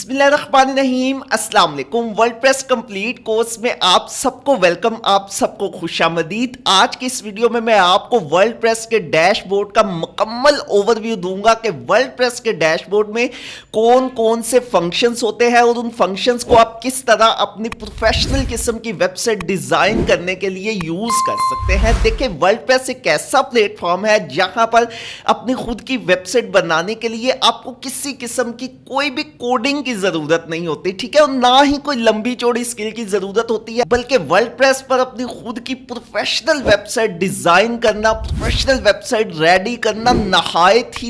बिस्मिल्लाहिर्रहमानिर्रहीम अस्सलाम वालेकुम। वर्डप्रेस कंप्लीट कोर्स में आप सबको वेलकम, आप सबको खुशामदीद। आज की इस वीडियो में मैं आपको वर्डप्रेस के डैशबोर्ड का मुकम्मल ओवरव्यू दूंगा कि वर्डप्रेस के डैशबोर्ड में कौन कौन से फंक्शंस होते हैं और उन फंक्शंस को आप किस तरह अपनी प्रोफेशनल किस्म की वेबसाइट डिजाइन करने के लिए यूज कर सकते हैं। देखिए, वर्डप्रेस एक ऐसा प्लेटफॉर्म है जहां पर अपनी खुद की वेबसाइट बनाने के लिए आपको किसी किस्म की कोई भी कोडिंग की जरूरत नहीं होती, ठीक है, और ना ही कोई लंबी चौड़ी स्किल की जरूरत होती है, बल्कि वर्डप्रेस पर अपनी खुद की प्रोफेशनल वेबसाइट डिजाइन करना, प्रोफेशनल वेबसाइट रेडी करना नहायत ही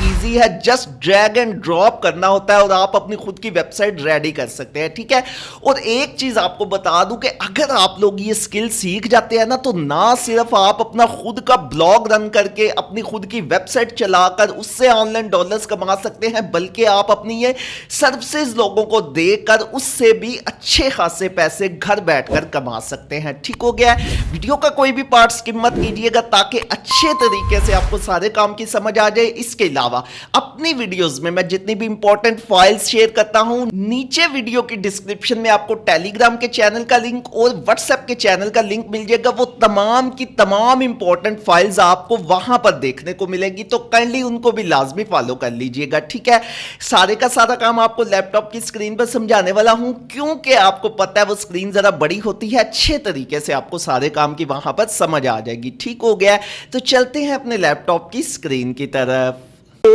इजी है। जस्ट ड्रैग एंड ड्रॉप करना होता है और आप अपनी खुद की वेबसाइट रेडी कर सकते हैं, ठीक है। और एक चीज आपको बता दूं कि अगर आप लोग ये स्किल सीख जाते हैं ना, तो ना सिर्फ आप अपना खुद का ब्लॉग रन करके अपनी खुद की वेबसाइट चलाकर उससे ऑनलाइन डॉलर्स कमा सकते हैं, बल्कि आप अपनी ये सर्विसेज लोगों को देकर उससे भी अच्छे खासे पैसे घर बैठकर कमा सकते हैं। ठीक हो गया। वीडियो का कोई भी पार्ट स्किप मत कीजिएगा ताकि अच्छे तरीके से आपको सारे काम की समझ आ जाए। इसके अलावा अपनी वीडियोस में मैं जितनी भी इंपॉर्टेंट फाइल्स शेयर करता हूं, नीचे वीडियो की डिस्क्रिप्शन में आपको टेलीग्राम के चैनल का लिंक और व्हाट्सएप के चैनल का लिंक मिल जाएगा। वो तमाम की तमाम इंपॉर्टेंट फाइल्स आपको वहां पर देखने को मिलेगी, तो काइंडली उनको भी लाजमी फॉलो कर लीजिएगा, ठीक है। सारे का सारा काम आपको लैपटॉप की स्क्रीन पर समझाने वाला हूं, क्योंकि आपको पता है वो स्क्रीन जरा बड़ी होती है, अच्छे तरीके से आपको सारे काम की वहां पर समझ आ जाएगी। ठीक हो गया, तो चलते हैं अपने लैपटॉप की स्क्रीन की तरफ।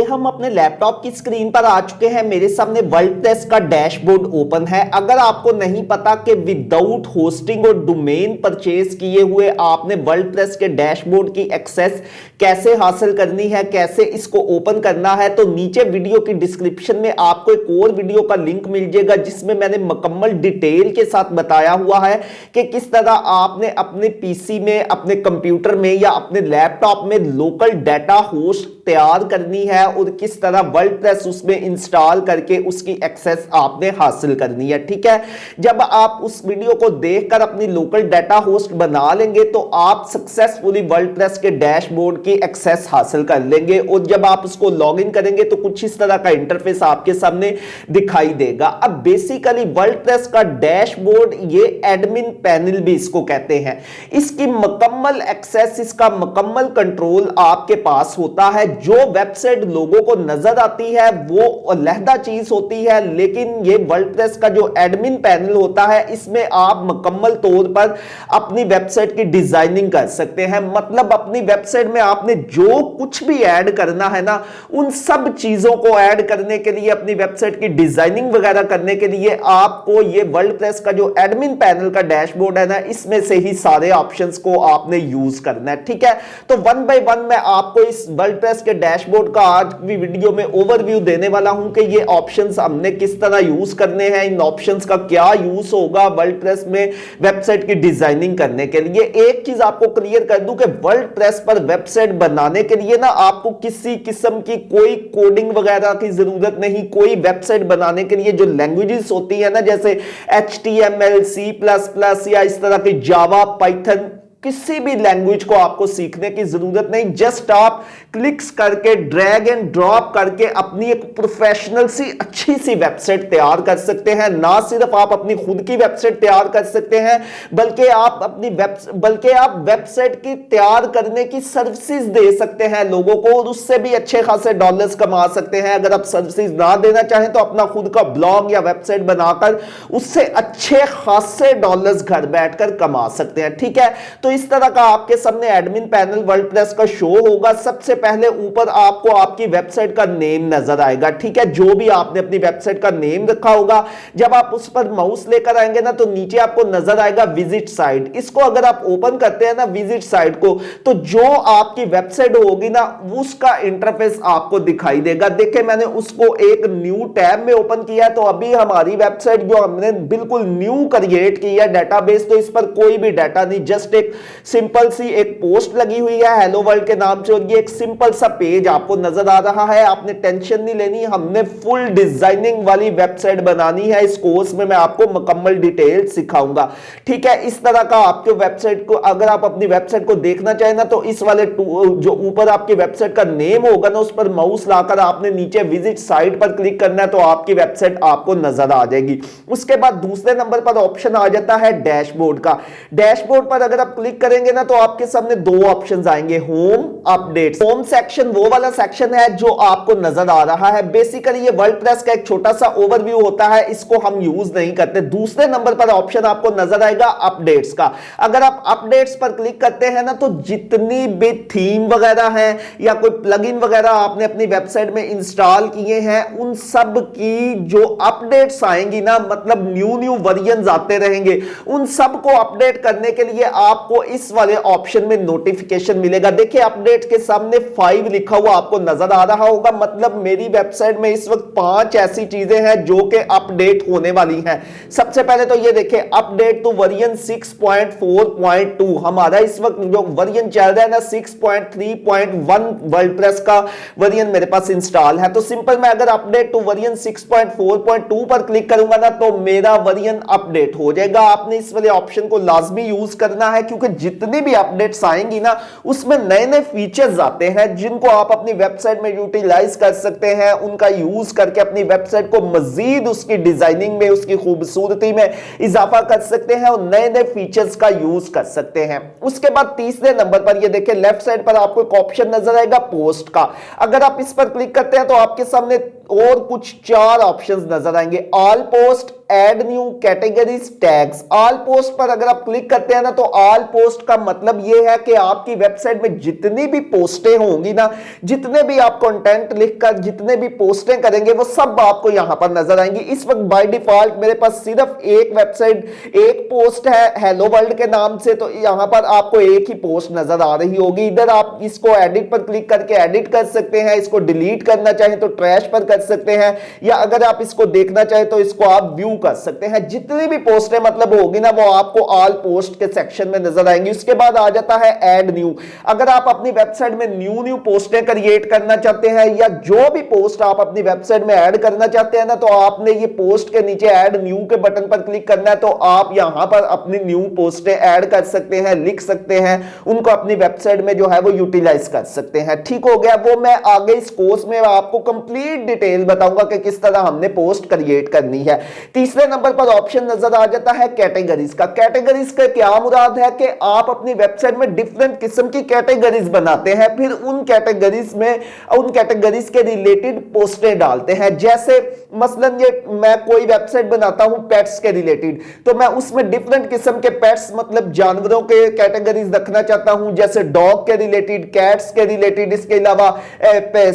हम अपने लैपटॉप की स्क्रीन पर आ चुके हैं। मेरे सामने वर्डप्रेस का डैशबोर्ड ओपन है। अगर आपको नहीं पता कि विदाउट होस्टिंग और डोमेन परचेज किए हुए आपने वर्डप्रेस के डैशबोर्ड की एक्सेस कैसे हासिल करनी है, कैसे इसको ओपन करना है, तो नीचे वीडियो की डिस्क्रिप्शन में आपको एक और वीडियो का लिंक मिल जाएगा जिसमें मैंने मुकम्मल डिटेल के साथ बताया हुआ है कि किस तरह आपने अपने पीसी में, अपने कंप्यूटर में या अपने लैपटॉप में लोकल डाटा होस्ट तैयार करनी है और किस तरह वर्डप्रेस उसमें इंस्टॉल करके उसकी एक्सेस आपने हासिल करनी है, ठीक है। जब आप उस वीडियो को देखकर अपनी लोकल डाटा होस्ट बना लेंगे तो आप सक्सेसफुली वर्डप्रेस के डैशबोर्ड की एक्सेस हासिल कर लेंगे और जब आप उसको लॉगिन करेंगे तो कुछ इस तरह का इंटरफेस आपके सामने दिखाई देगा। अब बेसिकली वर्डप्रेस का डैशबोर्ड, ये एडमिन पैनल भी इसको कहते हैं, इसकी मुकम्मल एक्सेस, इसका मुकम्मल कंट्रोल आपके पास होता है। जो वेबसाइट लोगों को नजर आती है वो अलहदा चीज होती है, लेकिन ये वर्डप्रेस का जो एडमिन पैनल होता है इसमें आप मुकम्मल तौर पर अपनी वेबसाइट की डिजाइनिंग कर सकते हैं। मतलब अपनी वेबसाइट में आपने जो कुछ भी ऐड करना है ना, उन सब चीजों को ऐड करने के लिए, अपनी वेबसाइट की डिजाइनिंग वगैरह करने के लिए आपको ये वर्डप्रेस का जो एडमिन पैनल का डैशबोर्ड है ना, इसमें से ही सारे ऑप्शंस को आपने यूज करना है, ठीक है। तो वन बाय वन मैं आपको इस वर्डप्रेस के डैशबोर्ड का आज भी वीडियो में ओवरव्यू देने वाला हूं कि ये ऑप्शंस हमने किस तरह यूज करने हैं, इन ऑप्शंस का क्या यूज होगा वर्डप्रेस में वेबसाइट की डिजाइनिंग करने के लिए। एक चीज आपको क्लियर कर दूं कि वर्डप्रेस पर वेबसाइट बनाने के लिए ना आपको किसी किस्म की कोई कोडिंग वगैरह की जरूरत नहीं। कोई वेबसाइट बनाने के लिए जो लैंग्वेजेस होती है ना, जैसे HTML, C++ या इस तरह की जावा, पाइथन, किसी भी लैंग्वेज को आपको सीखने की जरूरत नहीं। जस्ट आप क्लिक्स करके, ड्रैग एंड ड्रॉप करके अपनी एक प्रोफेशनल सी अच्छी सी वेबसाइट तैयार कर सकते हैं। ना सिर्फ आप अपनी खुद की वेबसाइट तैयार कर सकते हैं, बल्कि आप वेबसाइट की तैयार करने की सर्विसेज दे सकते हैं लोगों को और उससे भी अच्छे खासे डॉलर्स कमा सकते हैं। अगर आप सर्विसेज ना देना चाहें तो अपना खुद का ब्लॉग या वेबसाइट बनाकर उससे अच्छे खासे डॉलर्स घर बैठकर कमा सकते हैं, ठीक है। तो इस तरह का आपके सामने एडमिन पैनल वर्डप्रेस का शो होगा। सबसे पहले ऊपर आपको आपकी वेबसाइट का नेम नजर आएगा, ठीक है, जो भी आपने अपनी वेबसाइट का नेम रखा होगा। जब आप उस पर माउस लेकर आएंगे ना, तो नीचे आपको नजर आएगा विजिट साइट। इसको अगर आप ओपन करते हैं ना, विजिट साइट को, तो जो आपकी वेबसाइट होगी ना, उसका इंटरफेस आपको दिखाई देगा। देखिए, मैंने उसको एक न्यू टैब में ओपन किया है, तो अभी हमारी वेबसाइट जो हमने बिल्कुल न्यू क्रिएट की है डेटाबेस, तो इस पर कोई भी डाटा नहीं, जस्ट एक सिंपल सी एक पोस्ट लगी हुई है हेलो वर्ल्ड के नाम से, और ये एक सिंपल सा पेज आपको नजर आ रहा है। आपने टेंशन नहीं लेनी, हमने फुल डिजाइनिंग वाली वेबसाइट बनानी है। इस कोर्स में मैं आपको मुकम्मल डिटेल सिखाऊंगा, ठीक है। इस तरह का आपके वेबसाइट को, अगर आप अपनी वेबसाइट को देखना चाहें ना, तो इस वाले जो ऊपर आपकी वेबसाइट का नेम होगा ना, उस पर माउस लाकर आपने नीचे विजिट साइट पर क्लिक करना है, तो आपकी वेबसाइट आपको नजर आ जाएगी। उसके बाद दूसरे नंबर पर ऑप्शन आ जाता है डैशबोर्ड का। डैशबोर्ड पर अगर आप क्लिक करेंगे ना, तो आपके सामने दो ऑप्शंस आएंगे, होम, अपडेट्स। होम सेक्शन वो वाला सेक्शन है जो आपको नजर आ रहा है। बेसिकली ये वर्डप्रेस का एक छोटा सा ओवरव्यू होता है, इसको हम यूज नहीं करते। दूसरे नंबर पर ऑप्शन आपको नजर आएगा अपडेट्स का। अगर आप अपडेट्स पर क्लिक करते हैं ना, तो जितनी भी थीम वगैरह है या कोई प्लगइन वगैरह आपने अपनी वेबसाइट में इंस्टॉल किए हैं, उन सब की जो अपडेट्स आएंगी ना, मतलब न्यू वर्जन आते रहेंगे, उन सब को अपडेट करने के लिए आपको इस वाले ऑप्शन में नोटिफिकेशन मिलेगा। देखिए अपडेट के सामने 5 लिखा हुआ आपको नजर आ रहा होगा, मतलब मेरी वेबसाइट में इस वक्त 5 ऐसी चीजें हैं जो कि अपडेट होने वाली हैं। सबसे पहले तो ये देखिए, अपडेट टू वर्जन 6.4.2। हमारा इस वक्त जो वर्जन चल रहा है ना, 6.3.1 वर्डप्रेस का वर्जन मेरे पास इंस्टॉल है। तो सिंपल मैं अगर अपडेट टू वर्जन 6.4.2 पर क्लिक करूंगा ना, तो मेरा वर्जन अपडेट हो जाएगा। आपने इस वाले ऑप्शन को लाजमी यूज करना है, क्योंकि जितनी भी अपडेट्स आएंगी ना, उसमें नए नए फीचर्स आते हैं जिनको आप अपनी वेबसाइट में यूटिलाइज कर सकते हैं। उनका यूज करके अपनी वेबसाइट को मजीद उसकी डिजाइनिंग में, उसकी खूबसूरती में इजाफा कर सकते हैं और नए नए फीचर्स का यूज कर सकते हैं। उसके बाद तीसरे नंबर पर ये देखिए, लेफ्ट साइड पर आपको एक ऑप्शन नजर आएगा पोस्ट का। अगर आप इस पर क्लिक करते हैं तो आपके सामने और कुछ 4 ऑप्शंस नजर आएंगे, all post, add new, categories, tags. All post पर अगर आप क्लिक करते हैं ना, तो ऑल पोस्ट का मतलब यह है कि आपकी वेबसाइट में जितनी भी पोस्टें होंगी ना, जितने भी आप कंटेंट लिखकर जितने भी पोस्टें करेंगे, वो सब आपको यहां पर नजर आएंगी। इस वक्त बाय डिफॉल्ट मेरे पास सिर्फ एक वेबसाइट, एक पोस्ट है हेलो वर्ल्ड के नाम से, तो यहां पर आपको एक ही पोस्ट नजर आ रही होगी। इधर आप इसको एडिट पर क्लिक करके एडिट कर सकते हैं, इसको डिलीट करना चाहें तो ट्रैश पर कर सकते हैं, या अगर आप इसको देखना चाहें तो इसको आप व्यू कर सकते हैं। जितनी भी पोस्टें मतलब होगी ना, वो आपको ऑल पोस्ट के सेक्शन में नजर आएंगी। उसके बाद आ जाता है ऐड न्यू। अगर आप अपनी वेबसाइट में न्यू पोस्टें क्रिएट करना चाहते हैं, या जो भी पोस्ट आप अपनी वेबसाइट में ऐड करना चाहते हैं ना, तो आपने ये पोस्ट के नीचे ऐड न्यू के बटन पर क्लिक करना है, तो आप यहां पर अपनी न्यू पोस्टें ऐड कर सकते हैं, लिख सकते हैं, उनको अपनी वेबसाइट में जो है वो यूटिलाइज कर सकते हैं। ठीक हो गया, वो मैं आगे इस कोर्स में आपको कंप्लीट डिटेल बताऊंगा कि किस तरह हमने पोस्ट क्रिएट करनी है। तीसरे नंबर पर ऑप्शन नजर आ जाता है कैटेगरीज का। कैटेगरीज का क्या मुराद है कि आप अपनी वेबसाइट में डिफरेंट किस्म की कैटेगरीज बनाते हैं, फिर उन कैटेगरीज में उन कैटेगरीज के रिलेटेड पोस्टें डालते हैं। जैसे मसलन ये मैं कोई वेबसाइट बनाता हूं पेट्स के रिलेटेड, तो मैं उसमें डिफरेंट किस्म के पेट्स मतलब जानवरों के कैटेगरीज रखना चाहता हूं, जैसे डॉग के रिलेटेड, कैट्स के रिलेटेड, इसके अलावा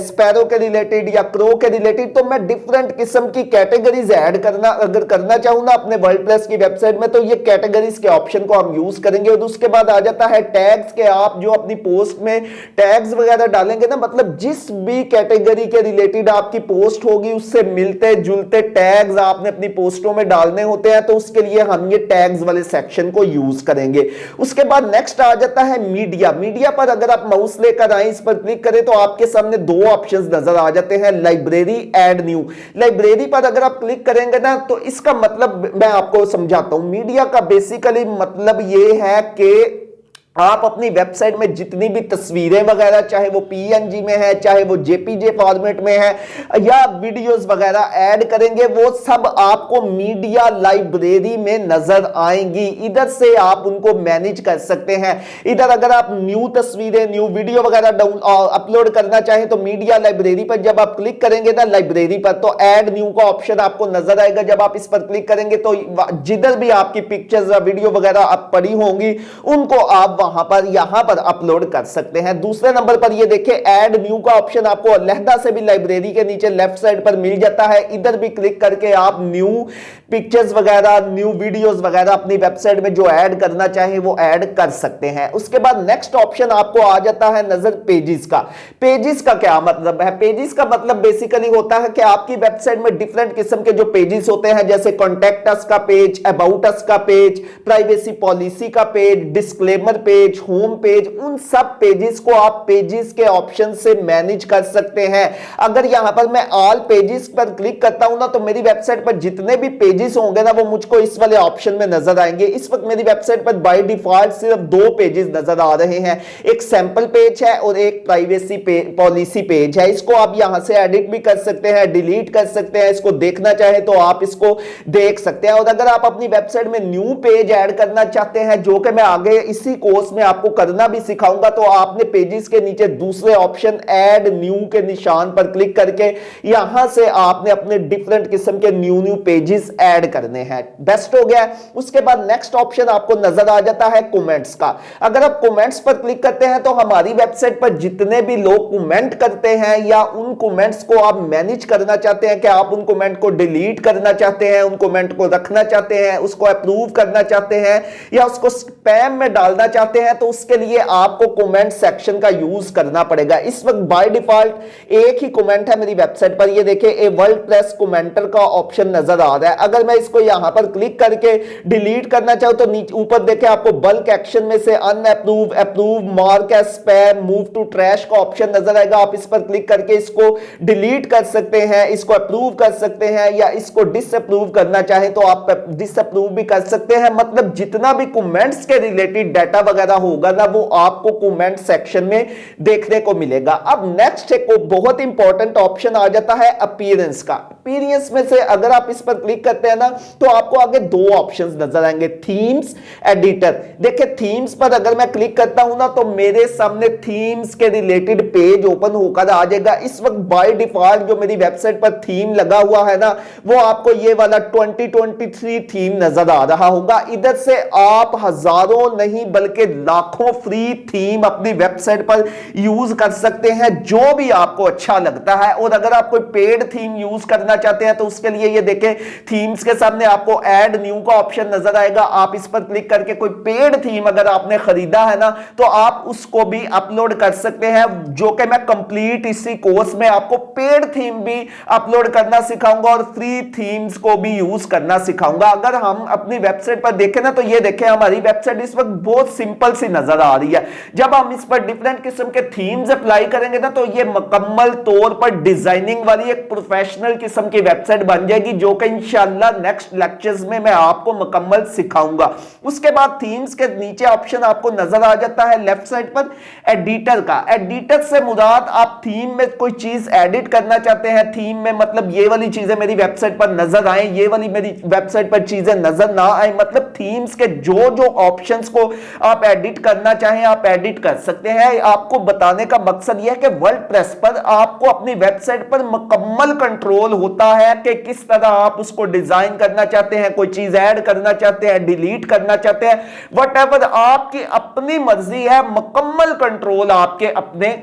स्पैरो के रिलेटेड या क्रो के रिलेटेड। तो मैं डिफरेंट किस्म की कैटेगरीज ऐड करना अगर करना चाहूं ना अपने वर्डप्रेस की वेबसाइट में, तो ये कैटेगरीज के ऑप्शन को हम यूज करेंगे। और उसके बाद आ जाता है टैग्स के, आप जो अपनी पोस्ट में टैग्स वगैरह डालेंगे ना, मतलब जिस भी कैटेगरी के रिलेटेड आपकी पोस्ट होगी उससे मिलते जुलते टैग्स आपने अपनी पोस्टों में डालने होते हैं, तो उसके लिए हम ये टैग्स वाले सेक्शन को यूज करेंगे। उसके बाद नेक्स्ट आ जाता है मीडिया। मीडिया पर अगर आप माउस लेकर आए, इस पर क्लिक करें, तो आपके सामने 2 ऑप्शंस नजर आ जाते हैं, लाइब्रेरी, ऐड न्यू। लाइब्रेरी पर अगर आप क्लिक करेंगे ना, तो इसका मतलब मैं आपको समझाता हूं। मीडिया का बेसिकली मतलब यह है कि आप अपनी वेबसाइट में जितनी भी तस्वीरें वगैरह, चाहे वो पीएनजी में है, चाहे वो जेपीजे फॉर्मेट में है, या वीडियोस वगैरह ऐड करेंगे, वो सब आपको मीडिया लाइब्रेरी में नजर आएंगी। इधर से आप उनको मैनेज कर सकते हैं। इधर अगर आप न्यू तस्वीरें, न्यू वीडियो वगैरह अपलोड करना चाहें, तो मीडिया लाइब्रेरी पर जब आप क्लिक करेंगे ना लाइब्रेरी पर, तो ऐड न्यू का ऑप्शन आपको नजर आएगा। जब आप इस पर क्लिक करेंगे तो जिधर भी आपकी पिक्चर्स या वीडियो वगैरह आप पड़ी होंगी, उनको आप वहां पर यहां पर अपलोड कर सकते हैं। दूसरे नंबर पर ये देखिए, ऐड न्यू का ऑप्शन आपको अलहदा से भी लाइब्रेरी के नीचे लेफ्ट साइड पर मिल जाता है। इधर भी क्लिक करके आप न्यू पिक्चर्स वगैरह, न्यू वीडियोस वगैरह अपनी वेबसाइट में जो ऐड करना चाहे वो ऐड कर सकते हैं। उसके बाद नेक्स्ट ऑप्शन आपको आ जाता है नजर पेजेस का। पेजेस का क्या मतलब है? पेजेस का मतलब बेसिकली होता है कि आपकी वेबसाइट में डिफरेंट किस्म के जो पेजेस होते हैं, जैसे कॉन्टैक्ट अस का पेज, अबाउट अस का पेज, प्राइवेसी पॉलिसी का page, disclaimer page, home page, उन सब पेजेस को आप पेजेस के ऑप्शन से मैनेज कर सकते हैं। अगर यहां पर मैं ऑल पेजेस पर क्लिक करता हूं ना, तो मेरी वेबसाइट पर जितने भी पेजेस होंगे ना वो मुझको इस वाले ऑप्शन में नजर आएंगे। इस वक्त मेरी वेबसाइट पर बाय डिफॉल्ट सिर्फ 2 पेजेस नजर आ रहे हैं, एक सैंपल पेज है और एक प्राइवेसी पॉलिसी पेज है। इसको आप यहां से एडिट भी कर सकते हैं, डिलीट कर सकते हैं, इसको देखना चाहे तो आप इसको देख सकते हैं। और अगर आप अपनी वेबसाइट में न्यू पेज ऐड करना चाहते हैं, जो कि मैं आगे इसी कोर्स में आपको करना भी सिखाऊंगा, तो आपने पेजेस के नीचे दूसरे ऑप्शन ऐड न्यू के निशान पर क्लिक करके यहां से आपने अपने डिफरेंट किस्म के न्यू पेजेस ऐड करने हैं। बेस्ट हो गया। उसके बाद नेक्स्ट ऑप्शन आपको नजर आ जाता है कमेंट्स का। अगर आप कमेंट्स पर क्लिक करते हैं तो हमारी वेबसाइट पर जितने भी लोग कमेंट करते हैं या उन कमेंट्स को आप मैनेज करना चाहते हैं कि आप उन कमेंट को डिलीट करना चाहते हैं, उन कमेंट को रखना चाहते हैं, उसको अप्रूव करना चाहते हैं या उसको स्पैम में डालना चाहते हैं, तो उसके लिए आपको कमेंट सेक्शन का यूज करना पड़ेगा। इस वक्त बाय डिफॉल्ट एक ही कमेंट है मेरी वेबसाइट पर, ये देखिए ए वर्डप्रेस कमेंटर का ऑप्शन नजर आ रहा है। अगर मैं इसको यहां पर क्लिक करके डिलीट करना चाहूं तो नीचे ऊपर देखिए आपको बल्क एक्शन में से unapprove, approve, mark as spam, move to trash का ऑप्शन नजर आएगा। आप इस पर क्लिक करके इसको डिलीट कर सकते हैं, इसको अप्रूव कर सकते हैं या इसको डिसअप्रूव करना चाहे तो आप डिसअप्रूव भी कर सकते हैं। मतलब जितना भी कमेंट्स के रिलेटेड डाटा वगैरह होगा ना वो आपको कमेंट सेक्शन में देखने को मिलेगा। अब नेक्स्ट एक बहुत इंपॉर्टेंट ऑप्शन आ जाता है अपीयरेंस का। अपीयरेंस में से अगर आप इस पर क्लिक करते हैं ना तो आपको आगे 2 ऑप्शंस नजर आएंगे, थीम्स, एडिटर। देखिए थीम्स पर अगर मैं क्लिक करता हूं ना तो मेरे सामने थीम्स के रिलेटेड पेज ओपन होकर आ जाएगा। इस वक्त बाय डिफॉल्ट जो मेरी वेबसाइट पर थीम लगा हुआ है ना वो आपको ये वाला 2023 थीम नजर आ रहा होगा। इधर से आप हजारों नहीं बल्कि लाखों फ्री थीम अपनी वेबसाइट पर यूज कर सकते हैं, जो भी आपको अच्छा लगता है। और अगर आप कोई पेड थीम यूज करना चाहते हैं तो उसके लिए ये देखें थीम्स के सामने आपको ऐड न्यू का ऑप्शन नजर आएगा। आप इस पर क्लिक करके कोई पेड थीम अगर आपने खरीदा है ना तो आप उसको भी अपलोड कर सकते हैं, जो कि मैं कंप्लीट इसी कोर्स में आपको पेड थीम भी अपलोड करना सिखाऊंगा और फ्री थीम्स को भी यूज करना सिखाऊंगा। अगर हम अपनी वेबसाइट पर देखें ना तो ये देखें हमारी वेबसाइट इस वक्त बहुत सिंपल सी नजर आ रही है। जब हम इस पर डिफरेंट किस्म के थीम्स अप्लाई करेंगे ना तो ये मुकम्मल तौर पर डिजाइनिंग वाली एक प्रोफेशनल किस्म की वेबसाइट बन जाएगी, जो कि इंशाल्लाह नेक्स्ट लेक्चर्स में मैं आपको मुकम्मल सिखाऊंगा। उसके बाद थीम्स के नीचे ऑप्शन आपको नजर आ जाता है लेफ्ट साइड पर एडिटर का। एडिटर से मुराद आप थीम में कोई चीज एडिट करना चाहते हैं, थीम में मतलब ये वाली चीजें मेरी वेबसाइट पर नजर आए, ये वाली मेरी वेबसाइट पर चीजें नजर ना आए, मतलब थीम्स के जो जो ऑप्शंस को आप एडिट करना चाहें आप एडिट कर सकते हैं। आपको बताने का मकसद यह है कि वर्डप्रेस पर आपको अपनी वेबसाइट पर मुकम्मल कंट्रोल होता है कि किस तरह आप उसको डिजाइन करना चाहते हैं, कोई चीज ऐड करना चाहते हैं, डिलीट करना चाहते हैं, व्हाटएवर आपकी अपनी मर्जी है, मुकम्मल कंट्रोल आपके अपने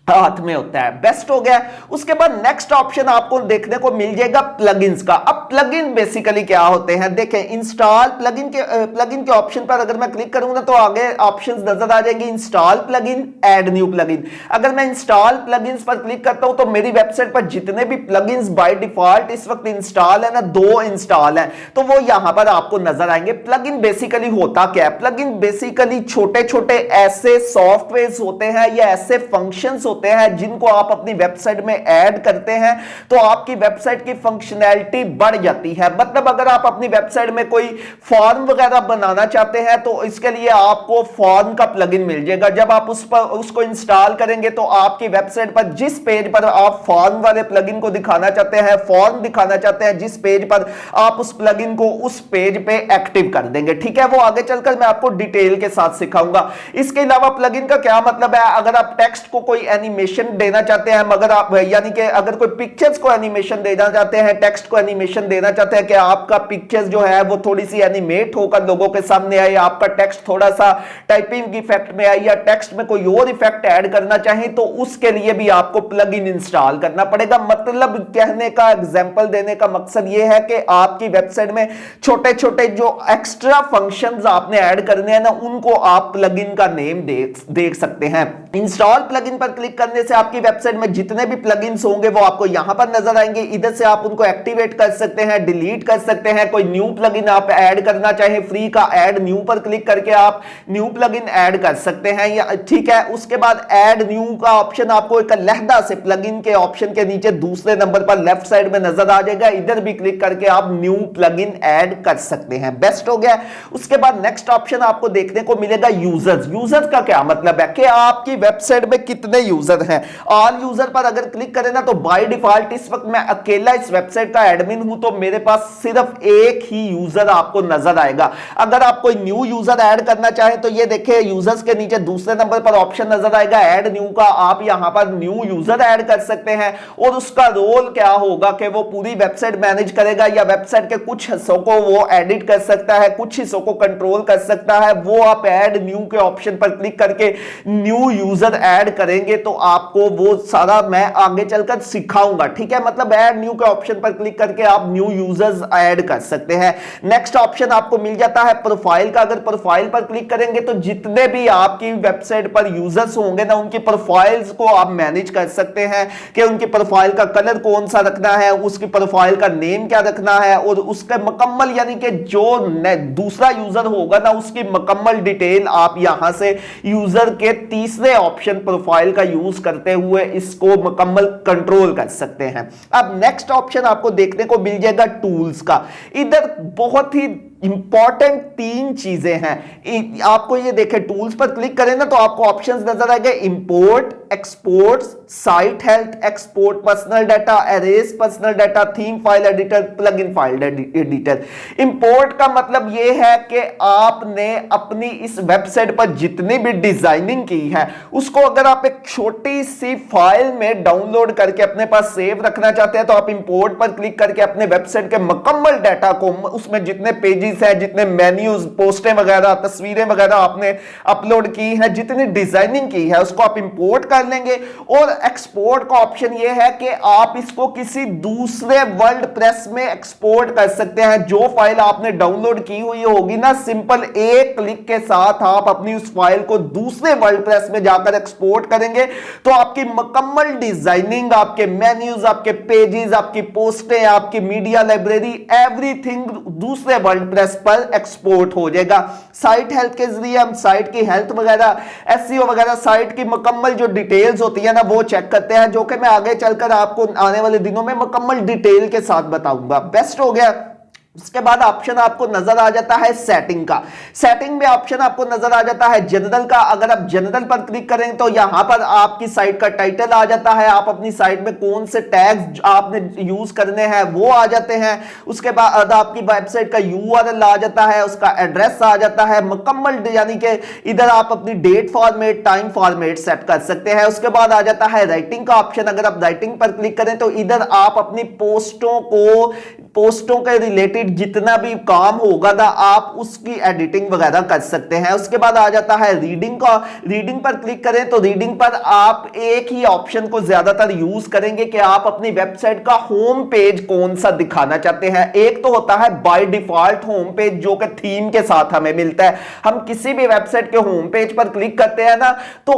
हाथ में होता है। बेस्ट हो गया। उसके बाद नेक्स्ट ऑप्शन आपको देखने को मिल जाएगा प्लगइन्स का। अब प्लगइन बेसिकली क्या होते हैं, देखें इंस्टॉल प्लगइन के ऑप्शन पर अगर मैं क्लिक करूंगा तो आगे ऑप्शंस नजर आ जाएंगे, install plugin, add new plugin. अगर मैं इंस्टॉल प्लगइन्स पर क्लिक करता हूं तो मेरी वेबसाइट पर जितने भी प्लगइन्स बाय डिफॉल्ट इस वक्त इंस्टॉल है ना 2 इंस्टॉल है तो वो यहां पर आपको नजर आएंगे। प्लगइन बेसिकली होता क्या है? प्लगइन बेसिकली छोटे छोटे ऐसे सॉफ्टवेयर होते हैं या ऐसे फंक्शंस होते हैं जिनको आप अपनी वेबसाइट में ऐड करते हैं तो आपकी वेबसाइट की फंक्शनैलिटी बढ़ जाती है। मतलब अगर आप अपनी वेबसाइट में कोई फॉर्म वगैरह बनाना चाहते हैं तो इसके लिए आपको फॉर्म का प्लगइन मिल जाएगा। जब आप उसको इंस्टॉल करेंगे तो आपकी वेबसाइट पर जिस पेज पर आप फॉर्म वाले प्लगइन को दिखाना चाहते हैं, फॉर्म दिखाना चाहते हैं, जिस पेज पर आप उस प्लगइन को उस पेज पे एक्टिव कर देंगे। ठीक है, वो आगे चलकर मैं आपको डिटेल के साथ सिखाऊंगा। इसके अलावा प्लगइन का क्या मतलब है, अगर आप टेक्स्ट को कोई एनिमेशन देना चाहते हैं, मगर आप यानी कि अगर कोई पिक्चर्स को एनिमेशन देना चाहते हैं, टेक्स्ट को एनिमेशन देना चाहते हैं कि आपका पिक्चर्स जो है वो थोड़ी सी एनिमेट होकर लोगों के सामने आए, आपका टेक्स्ट थोड़ा सा टाइपिंग इफेक्ट में आए या टेक्स्ट में कोई और इफेक्ट ऐड करना चाहें, तो उसके लिए भी आपको प्लगइन इंस्टॉल करना पड़ेगा। मतलब कहने का एग्जांपल देने का मकसद यह है कि आपकी वेबसाइट में छोटे छोटे जो एक्स्ट्रा फंक्शंस आपने ऐड करने हैं ना, उनको आप प्लगइन का नेम देख सकते हैं। इंस्टॉल प्लगइन पर क्लिक करने से आपकी वेबसाइट में जितने भी प्लगइन्स होंगे वो आपको यहां पर नजर आएंगे। इधर से आप उनको एक्टिवेट कर सकते हैं, डिलीट कर सकते हैं। कोई न्यू प्लगइन आप ऐड करना चाहें, फ्री का ऐड न्यू पर क्लिक करके आप न्यू प्लगइन ऐड कर सकते हैं, या ठीक है। उसके बाद ऐड न्यू का ऑप्शन आपको एक अलहदा से प्लगइन के ऑप्शन के नीचे दूसरे नंबर पर लेफ्ट साइड में नजर आ जाएगा। इधर भी क्लिक करके आप न्यू प्लगइन ऐड कर सकते हैं। बेस्ट हो गया। उसके बाद नेक्स्ट ऑप्शन आपको देखने को मिलेगा यूजर्स। यूजर्स का क्या मतलब है कि आपकी वेबसाइट में कितने यूजर हैं। ऑल यूजर पर अगर क्लिक करें ना, तो बाय डिफॉल्ट इस वक्त मैं अकेला इस वेबसाइट का एडमिन हूं, तो मेरे पास सिर्फ एक ही यूजर आपको नजर आएगा। अगर आप कोई न्यू यूजर ऐड करना चाहें तो ये देखिए यूजर्स के नीचे दूसरे नंबर पर ऑप्शन नजर आएगा ऐड न्यू का। आप यहां पर न्यू यूजर ऐड कर सकते हैं और उसका रोल क्या होगा कि वो पूरी वेबसाइट मैनेज करेगा या वेबसाइट के कुछ हिस्सों को वो एडिट कर सकता है, कुछ हिस्सों को कंट्रोल कर सकता है। वो आप ऐड न्यू के ऑप्शन पर क्लिक करके न्यू यूजर ऐड करेंगे तो आपको वो सारा मैं आगे चलकर सिखाऊंगा, ठीक है। मतलब ऐड न्यू के ऑप्शन पर क्लिक करके आप न्यू यूजर्स ऐड कर सकते हैं। नेक्स्ट ऑप्शन आपको मिल जाता है प्रोफाइल का। अगर प्रोफाइल पर क्लिक करेंगे तो जितने भी आपकी वेबसाइट पर यूजर्स होंगे ना, उनकी प्रोफाइल्स को आप मैनेज कर सकते हैं कि उनकी प्रोफाइल का कलर कौन सा रखना है, उसकी प्रोफाइल का नेम क्या रखना है, और उसके मुकम्मल यानी कि जो दूसरा यूजर होगा ना उसकी मुकम्मल डिटेल आप यहां से यूजर के तीसरे ऑप्शन प्रोफाइल का यूज करते हुए इसको मुकम्मल कंट्रोल कर सकते हैं। अब नेक्स्ट ऑप्शन आपको देखने को मिल जाएगा टूल्स का। इधर बहुत ही इंपॉर्टेंट तीन चीजें हैं। आपको ये देखें, टूल्स पर क्लिक करें ना तो आपको ऑप्शंस नजर आएंगे import, export, site health, export personal data, arrays personal data, theme file editor, plugin file editor. Import का मतलब यह है कि आपने अपनी इस वेबसाइट पर जितनी भी डिजाइनिंग की है उसको अगर आप एक छोटी सी फाइल में डाउनलोड करके अपने पास सेव रखना चाहते हैं तो आप इंपोर्ट पर क्लिक करके अपने वेबसाइट के मुकम्मल डाटा को, उसमें जितने पेजेस है, जितने मेन्यूज, पोस्टें वगैरह, तस्वीरें वगैरह आपने अपलोड की है, जितनी डिजाइनिंग की है उसको आप इंपोर्ट कर लेंगे। और एक्सपोर्ट का ऑप्शन यह है कि आप इसको किसी दूसरे वर्ल्ड प्रेस में एक्सपोर्ट कर सकते हैं। जो फाइल आपने डाउनलोड की हुई होगी ना, सिंपल एक क्लिक के साथ आप अपनी उस फाइल को दूसरे वर्ल्ड प्रेस में जाकर एक्सपोर्ट करेंगे तो आपकी मुकम्मल डिजाइनिंग, आपके मेन्यूज, आपके पेजेस, आपकी पोस्टें, आपकी मीडिया लाइब्रेरी, एवरीथिंग दूसरे वर्ल्ड प्रेस पर एक्सपोर्ट हो जाएगा। साइट हेल्थ के जरिए हम साइट की हेल्थ वगैरह, एसईओ वगैरह, साइट की मुकम्मल जो डिटेल्स होती है ना वो चेक करते हैं, जो कि मैं आगे चलकर आपको आने वाले दिनों में मुकम्मल डिटेल के साथ बताऊंगा। बेस्ट हो गया। उसके बाद ऑप्शन आपको नजर आ जाता है सेटिंग का। सेटिंग में ऑप्शन आपको नजर आ जाता है जनरल का। अगर आप जनरल पर क्लिक करें तो यहां पर आपकी साइट का टाइटल आ जाता है, आप अपनी साइट में कौन से टैग्स आपने यूज करने हैं वो आ जाते हैं। उसके बाद आपकी वेबसाइट का यूआरएल आ जाता है, उसका एड्रेस आ जाता है मुकम्मल, यानी कि इधर आप अपनी date format, time format set कर सकते हैं। उसके बाद आ जाता है राइटिंग का ऑप्शन। अगर आप राइटिंग पर क्लिक करें तो इधर आप अपनी पोस्टों के रिलेटेड जितना भी काम होगा ना आप उसकी एडिटिंग वगैरह कर सकते हैं। उसके बाद आ जाता है रीडिंग का। रीडिंग पर क्लिक करें तो रीडिंग पर आप एक ही ऑप्शन को ज्यादातर यूज करेंगे कि आप अपनी वेबसाइट का होम पेज कौन सा दिखाना चाहते हैं। एक तो होता है बाय डिफॉल्ट होम पेज जो कि थीम के साथ हमें मिलता है। हम किसी भी वेबसाइट के होम पेज पर क्लिक करते हैं ना तो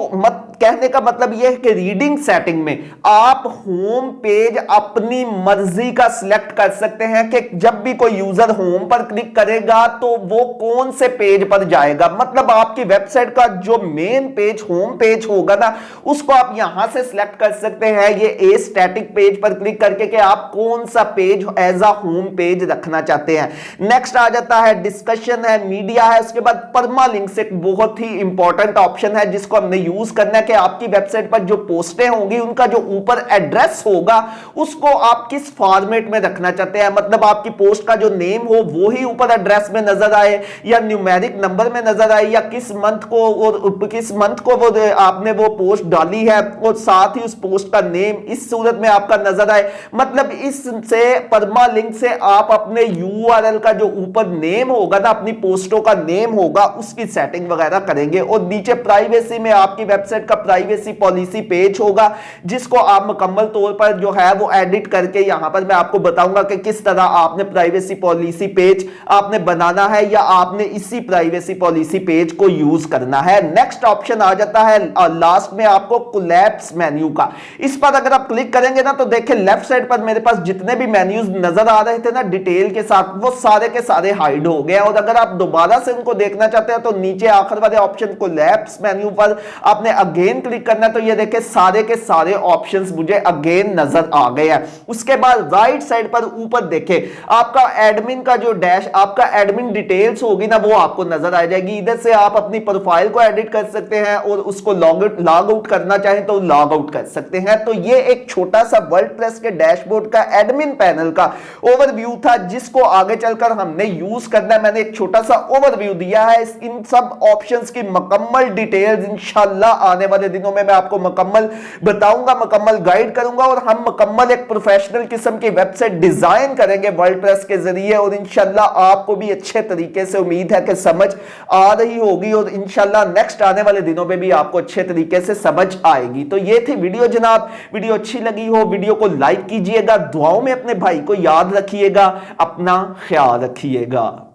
कहने का मतलब यह है कि रीडिंग सेटिंग में आप होम पेज अपनी मर्जी का सिलेक्ट कर सकते हैं कि जब भी कोई यूजर होम पर क्लिक करेगा तो वो कौन से पेज पर जाएगा। मतलब आपकी वेबसाइट का जो मेन पेज, होम पेज होगा ना, उसको आप यहां से सिलेक्ट कर सकते हैं ये ए स्टैटिक पेज पर क्लिक करके कि आप कौन सा page as a home page रखना चाहते हैं। नेक्स्ट आ जाता है डिस्कशन है, मीडिया है। उसके बाद परमालिंक्स एक बहुत ही इंपॉर्टेंट ऑप्शन है जिसको हमने यूज करना है कि आपकी वेबसाइट पर जो पोस्टें होंगी उनका जो ऊपर एड्रेस होगा उसको आप किस फॉर्मेट में रखना चाहते हैं। मतलब आपकी पोस्ट का जो नेम हो वो ही ऊपर एड्रेस में नजर आए, या न्यूमेरिक नंबर में नजर आए, या किस मंथ को और किस मंथ को वो आपने वो पोस्ट डाली है और साथ ही उस पोस्ट का नेम इस सूरत में आपका नजर आए। मतलब इससे परमा लिंक से आप अपने यूआरएल का जो ऊपर नेम होगा ना, अपनी पोस्टों का नेम होगा, उसकी सेटिंग वगैरह करेंगे। और नीचे प्राइवेसी में आपकी वेबसाइट का प्राइवेसी पॉलिसी पेज होगा, जिसको आप मुकम्मल तौर पर जो है वो एडिट करके यहां पर मैं आपको बताऊंगा कि किस तरह आपने प्राइवेसी पॉलिसी पेज आपने बनाना है, या आपने इसी प्राइवेसी पॉलिसी पेज को यूज करना है। नेक्स्ट ऑप्शन आ जाता है लास्ट में आपको कोलैप्स मेन्यू का। इस पर अगर आप क्लिक करेंगे ना तो देखिए लेफ्ट साइड पर मेरे पास जितने भी मेन्यूज नजर आ रहे थे ना डिटेल के साथ, वो सारे के सारे हाइड हो गए। और अगर आप दोबारा से उनको देखना चाहते हैं तो नीचे आखिर वाले ऑप्शन कोलैप्स मेन्यू पर आपने अगेन क्लिक करना है, तो ये देखिए सारे के सारे ऑप्शंस मुझे अगेन नजर आ गए हैं। उसके बाद राइट साइड पर ऊपर देखे आपका एडमिन का जो डैश, आपका एडमिन डिटेल्स होगी ना, वो आपको नजर आ जाएगी। इधर से आप अपनी प्रोफाइल को एडिट कर सकते हैं और उसको लॉग आउट करना चाहें तो लॉग आउट कर सकते हैं। तो ये एक छोटा सा वर्डप्रेस के डैशबोर्ड का एडमिन पैनल का ओवरव्यू था, जिसको आगे चलकर हमने यूज करना है। मैंने एक छोटा सा ओवरव्यू दिया है। इन सब ऑप्शंस की मुकम्मल डिटेल्स इंशाल्लाह आने वाले दिनों में मैं आपको मुकम्मल बताऊंगा, मुकम्मल गाइड करूंगा, और हम मुकम्मल एक प्रोफेशनल किस्म की वेबसाइट डिजाइन करेंगे वर्डप्रेस के जरिए। और इंशाल्लाह आपको भी अच्छे तरीके से उम्मीद है कि समझ आ रही होगी, और इंशाल्लाह नेक्स्ट आने वाले दिनों में भी आपको अच्छे तरीके से समझ आएगी। तो ये थी वीडियो जनाब। वीडियो अच्छी लगी हो वीडियो को लाइक कीजिएगा, दुआओं में अपने भाई को याद रखिएगा, अपना ख्याल रखिएगा।